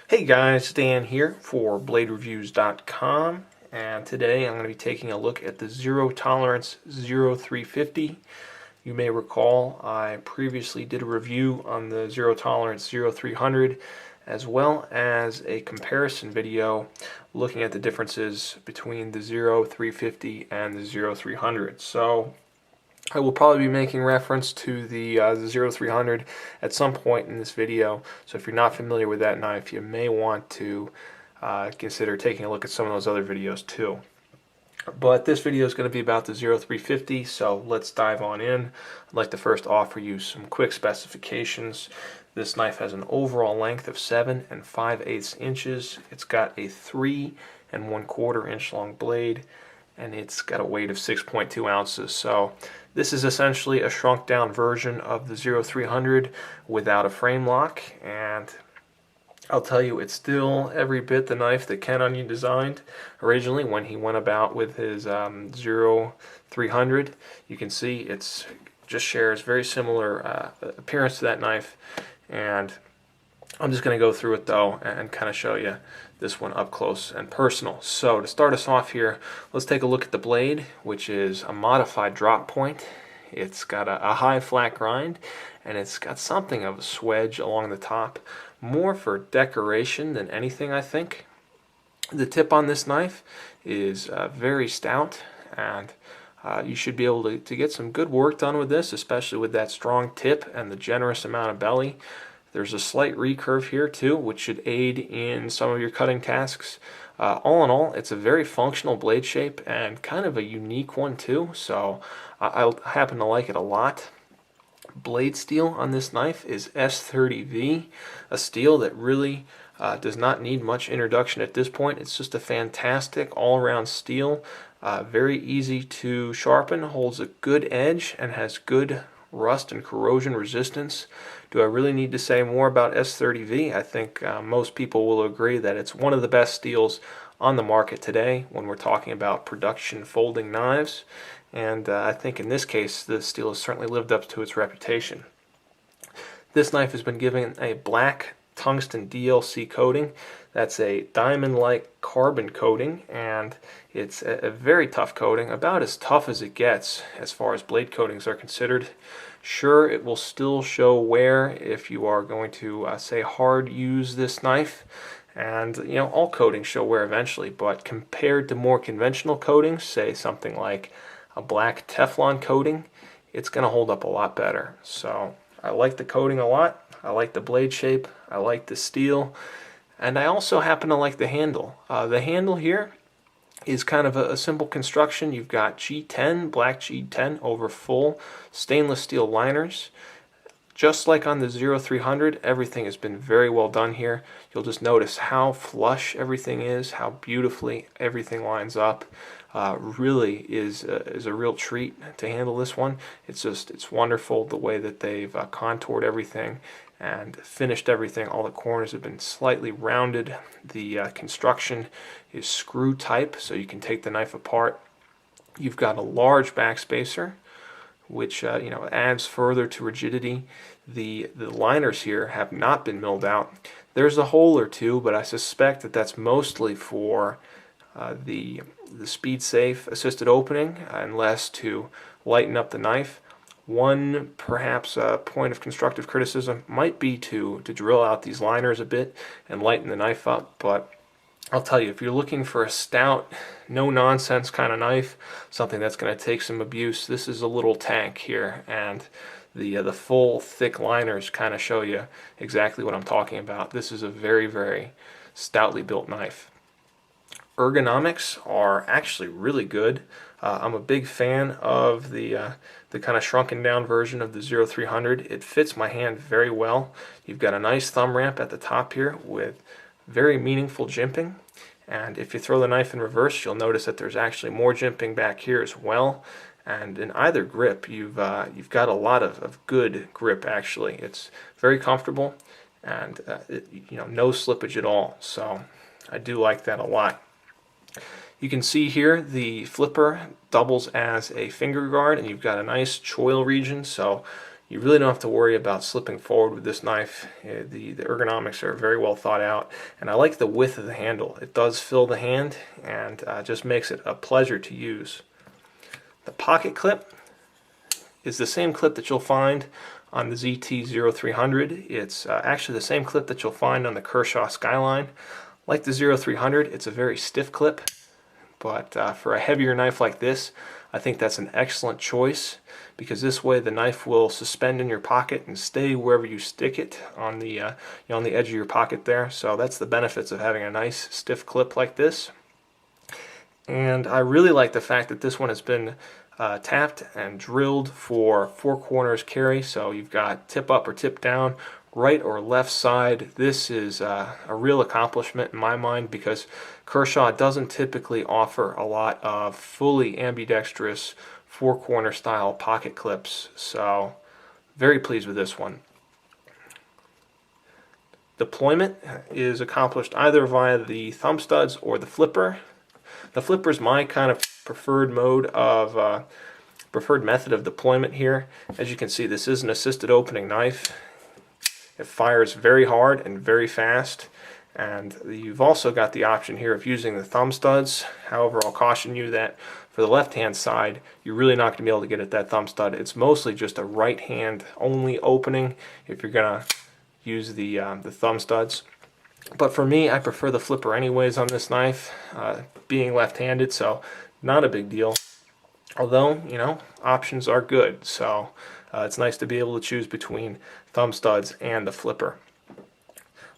Hey guys, Dan here for BladeReviews.com, and today I'm going to be taking a look at the Zero Tolerance 0350. You may recall I previously did a review on the Zero Tolerance 0300 as well as a comparison video looking at the differences between the 0350 and the 0300. So I will probably be making reference to the 0300 at some point in this video, so if you're not familiar with that knife, you may want to consider taking a look at some of those other videos too. But this video is going to be about the 0350, so let's dive on in. I'd like to first offer you some quick specifications. This knife has an overall length of 7 5/8 inches. It's got a 3 1/4 inch long blade, and it's got a weight of 6.2 ounces. So this is essentially a shrunk down version of the 0300 without a frame lock, and I'll tell you, it's still every bit the knife that Ken Onion designed originally when he went about with his 0300. You can see it's just shares very similar appearance to that knife, and I'm just going to go through it though and kind of show you this one up close and personal. So to start us off here, let's take a look at the blade, which is a modified drop point. It's got a high flat grind, and it's got something of a swedge along the top, more for decoration than anything, I think. The tip on this knife is very stout, and you should be able to get some good work done with this, especially with that strong tip and the generous amount of belly. There's a slight recurve here too, which should aid in some of your cutting tasks. All in all, it's a very functional blade shape and kind of a unique one too, so I happen to like it a lot. Blade steel on this knife is S30V, a steel that really does not need much introduction at this point. It's just a fantastic all-around steel, very easy to sharpen, holds a good edge, and has good rust and corrosion resistance. Do I really need to say more about S30V? I think most people will agree that it's one of the best steels on the market today when we're talking about production folding knives, and I think in this case the steel has certainly lived up to its reputation. This knife has been given a black tungsten DLC coating. That's a diamond-like carbon coating, and it's a very tough coating, about as tough as it gets as far as blade coatings are considered. Sure, it will still show wear if you are going to say hard use this knife, and you know, all coatings show wear eventually, but compared to more conventional coatings, say something like a black Teflon coating, it's going to hold up a lot better. So I like the coating a lot. I like the blade shape. I like the steel. And I also happen to like the handle. The handle here is kind of a simple construction. You've got G10, black G10 over full stainless steel liners. Just like on the 0300, everything has been very well done here. You'll just notice how flush everything is, how beautifully everything lines up. Really is a real treat to handle this one. It's wonderful the way that they've contoured everything and finished everything. All the corners have been slightly rounded. The construction is screw type, so you can take the knife apart. You've got a large backspacer, which adds further to rigidity. The liners here have not been milled out. There's a hole or two, but I suspect that that's mostly for the speed safe assisted opening, unless to lighten up the knife. One perhaps point of constructive criticism might be to drill out these liners a bit and lighten the knife up, but I'll tell you, if you're looking for a stout, no-nonsense kind of knife, something that's going to take some abuse, this is a little tank here, and the full, thick liners kind of show you exactly what I'm talking about. This is a very, very stoutly built knife. Ergonomics are actually really good. I'm a big fan of the kind of shrunken down version of the 0300. It fits my hand very well. You've got a nice thumb ramp at the top here with very meaningful jimping, and if you throw the knife in reverse, you'll notice that there's actually more jimping back here as well. And in either grip, you've got a lot of good grip. Actually, it's very comfortable, and no slippage at all. So I do like that a lot. You can see here the flipper doubles as a finger guard, and you've got a nice choil region, so You really don't have to worry about slipping forward with this knife. The ergonomics are very well thought out, and I like the width of the handle. It does fill the hand and just makes it a pleasure to use. The pocket clip is the same clip that you'll find on the ZT-0300. It's actually the same clip that you'll find on the Kershaw Skyline. Like the 0300, it's a very stiff clip, but for a heavier knife like this, I think that's an excellent choice, because this way the knife will suspend in your pocket and stay wherever you stick it on the on the edge of your pocket there. So that's the benefits of having a nice stiff clip like this. And I really like the fact that this one has been tapped and drilled for 4 corners carry. So you've got tip up or tip down, right or left side. This is a real accomplishment in my mind, because Kershaw doesn't typically offer a lot of fully ambidextrous 4-corner style pocket clips. So very pleased with this one. Deployment is accomplished either via the thumb studs or the flipper. The flipper is my kind of preferred method of deployment here. As you can see, this is an assisted opening knife. It fires very hard and very fast, and you've also got the option here of using the thumb studs. However, I'll caution you that for the left hand side, you're really not going to be able to get at that thumb stud. It's mostly just a right hand only opening if you're going to use the thumb studs. But for me, I prefer the flipper anyways on this knife, being left-handed, so not a big deal. Although, you know, options are good, so it's nice to be able to choose between thumb studs and the flipper.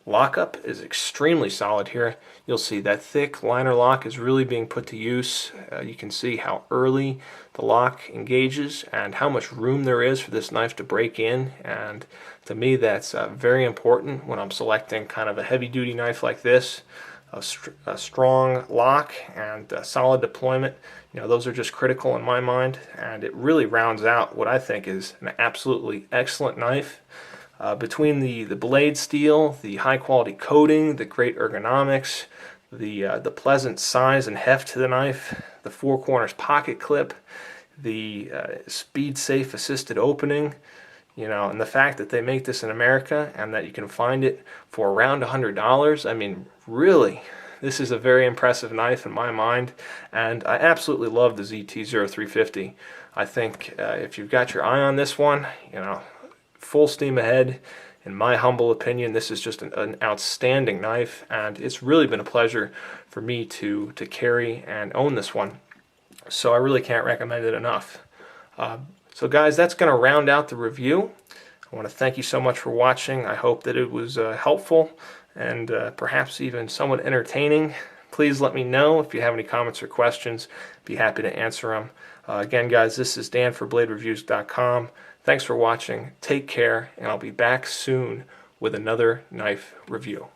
Lockup is extremely solid here. You'll see that thick liner lock is really being put to use. You can see how early the lock engages and how much room there is for this knife to break in, and to me that's very important when I'm selecting kind of a heavy-duty knife like this. A strong lock and solid deployment, you know, those are just critical in my mind, and it really rounds out what I think is an absolutely excellent knife. Between the blade steel, the high quality coating, the great ergonomics, the pleasant size and heft to the knife, the 4 corners pocket clip, the speed safe assisted opening, you know, and the fact that they make this in America and that you can find it for around $100, I mean, really, this is a very impressive knife in my mind, and I absolutely love the ZT-0350. I think if you've got your eye on this one, you know, full steam ahead. In my humble opinion, this is just an outstanding knife, and it's really been a pleasure for me to carry and own this one. So I really can't recommend it enough. So guys, that's going to round out the review. I want to thank you so much for watching. I hope that it was helpful and perhaps even somewhat entertaining. Please let me know if you have any comments or questions. Be happy to answer them. Again, guys, this is Dan for BladeReviews.com. Thanks for watching. Take care, and I'll be back soon with another knife review.